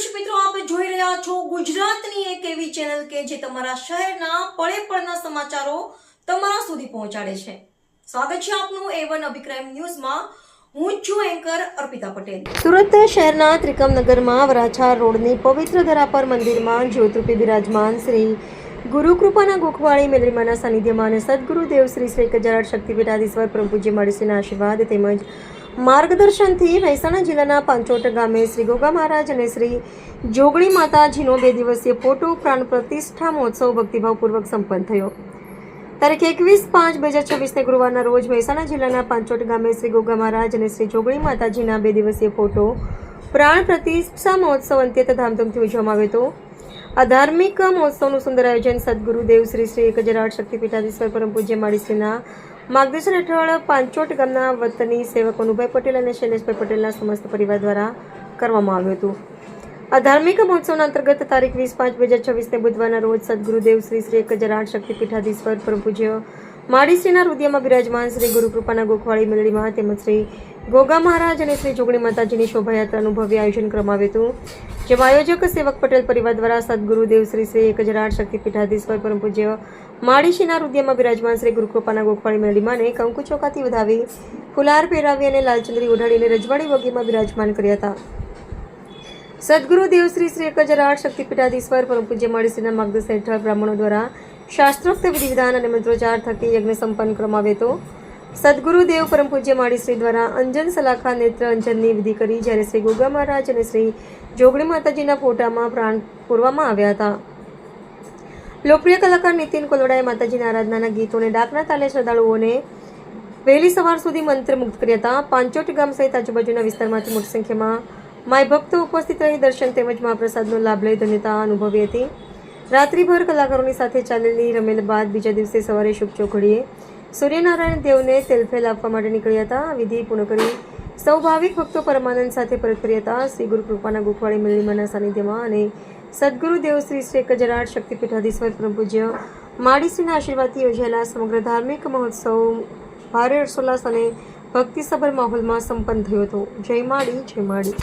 દર્શક મિત્રો, આપ જોઈ રહ્યા છો ગુજરાતની એક એવી ચેનલ કે જે તમારા શહેરના પળે પળના સમાચારો તમારા સુધી પહોંચાડે છે. સ્વાગત છે આપનું A1 અભિક્રાઇમ ન્યૂઝમાં. હું છું એન્કર અર્પિતા પટેલ. સુરત શહેરના ત્રિકમનગરમાં વરાછા રોડની પવિત્ર ધરા પર મંદિરમાં જ્યોતરૂપી બિરાજમાન શ્રી ગુરુકૃપાના ગોખવાળી મેલરીમાના સાનિધ્યમાં અને સદગુરુ દેવ શ્રી 1008 શક્તિપીઠાધીશ્વર પરમ પૂજ્ય માળીશ્રીના આશીર્વાદ તેમજ માર્ગદર્શનથી મહેસાણા જિલ્લાના પાંચોટ ગામે શ્રી ગોગા મહારાજ અને શ્રી જોગણી માતાજીનો 2 દિવસીય ફોટો પ્રાણ પ્રતિષ્ઠા મહોત્સવ ભક્તિભાવપૂર્વક સંપન્ન થયો. તારીખ 21/5/2026 ગુરુવારના રોજ મહેસાણા જિલ્લાના પાંચોટ ગામે શ્રી ગોગા મહારાજ અને શ્રી જોગણી માતાજીના 2 દિવસીય ફોટો પ્રાણ પ્રતિષ્ઠા મહોત્સવ અત્યંત ધામધૂમથી ઉજવવામાં આવ્યો હતો. આ ધાર્મિક મહોત્સવનું સુંદર આયોજન સદગુરુ દેવ શ્રી 1008 શક્તિપીઠાધીશ્વર પરમ પૂજ્ય માળીશ્રીના માર્ગદર્શન હેઠળ પાંચોટ ગામના વતની સેવક અનુભાઈ પટેલ અને શૈલેષભાઈ પટેલના સમસ્ત પરિવાર દ્વારા કરવામાં આવ્યું હતું. આ ધાર્મિક મહોત્સવના અંતર્ગત તારીખ 20/5/2026 બુધવારના રોજ સદગુરુદેવ શ્રી 1008 શક્તિપીઠાધીશ્વર પરમ પૂજ્ય માળીશ્રીના હૃદયમાં બિરાજમાન શ્રી ગુરુકૃપાના ગોખવાળી મેલડીમાં તેમજ શ્રી ગોગા મહારાજ અને શ્રી જોગણી માતાજીની શોભાયાત્રાનું ભવ્ય આયોજન કરવામાં આવ્યું હતું. જેમાં આયોજક સેવક પટેલ પરિવાર દ્વારા સદગુરુદેવ શ્રી 1008 શક્તિપીઠાધીશ્વર પરમ પૂજ્ય માળીશ્રીના હૃદયમાં બિરાજમાન શ્રી ગુરુકૃપાના ગોખવાળી મેલડીમાને કંકુ ચોકાથી વધાવી ફુલાર પહેરાવી અને લાલચંદ્રી ઓઢાડીને રજવાડી વગીમાં બિરાજમાન કર્યા હતા. સદગુરુદેવ શ્રી 1008 શક્તિપીઠાધીશ્વર પરમ પૂજ્ય માળીશ્રીના માર્ગદર્શન હેઠળ બ્રાહ્મણો દ્વારા શાસ્ત્રોક્ત વિધિવિધાન અને મંત્રોચ્ચાર થકી યજ્ઞ સંપન્ન કરવામાં આવ્યો હતો. સદગુરુદેવ પરમ પૂજ્ય માળીશ્રી દ્વારા અંજન સલાખા નેત્ર અંજનની વિધિ કરી જ્યારે શ્રી ગોગા મહારાજ અને શ્રી જોગણી માતાજીના ફોટામાં પ્રાણ પૂરવામાં આવ્યા હતા. લોકપ્રિય કલાકાર નીતિન કોલોડાએ માતાજીના આરાધનાના ગીતોને ડાકના તાલે શ્રદ્ધાળુઓને વહેલી સવાર સુધી મંત્રમુગ્ધ કર્યા હતા. પાંચોટ ગામ સહિત આજુબાજુના વિસ્તારમાંથી મોટી સંખ્યામાં માય ભક્તો ઉપસ્થિત રહી દર્શન તેમજ મહાપ્રસાદનો લાભ લઈ ધન્યતા અનુભવી હતી. રાત્રિભર કલાકારોની સાથે ચાલેલી રમેલ બાદ બીજા દિવસે સવારે શુભ ચોઘડીએ સૂર્યનારાયણ દેવને તેલફેલ આપવા માટે નીકળ્યા હતા. આ વિધિ પૂર્ણ કરી સૌ ભાવિક ભક્તો પરમાનંદ સાથે પરત ફર્યા હતા. શ્રી ગુરુકૃપાના ગોખવાળી મેલડીમાના સાનિધ્યમાં અને સદગુરુદેવ શ્રી 1008 શક્તિપીઠાધીશ્વર પરમ પૂજ્ય માળીશ્રીના આશીર્વાદથી યોજાયેલા સમગ્ર ધાર્મિક મહોત્સવ ભારે હર્ષોલ્લાસ અને ભક્તિસભર માહોલમાં સંપન્ન થયો હતો. જય માળી, જય માળી.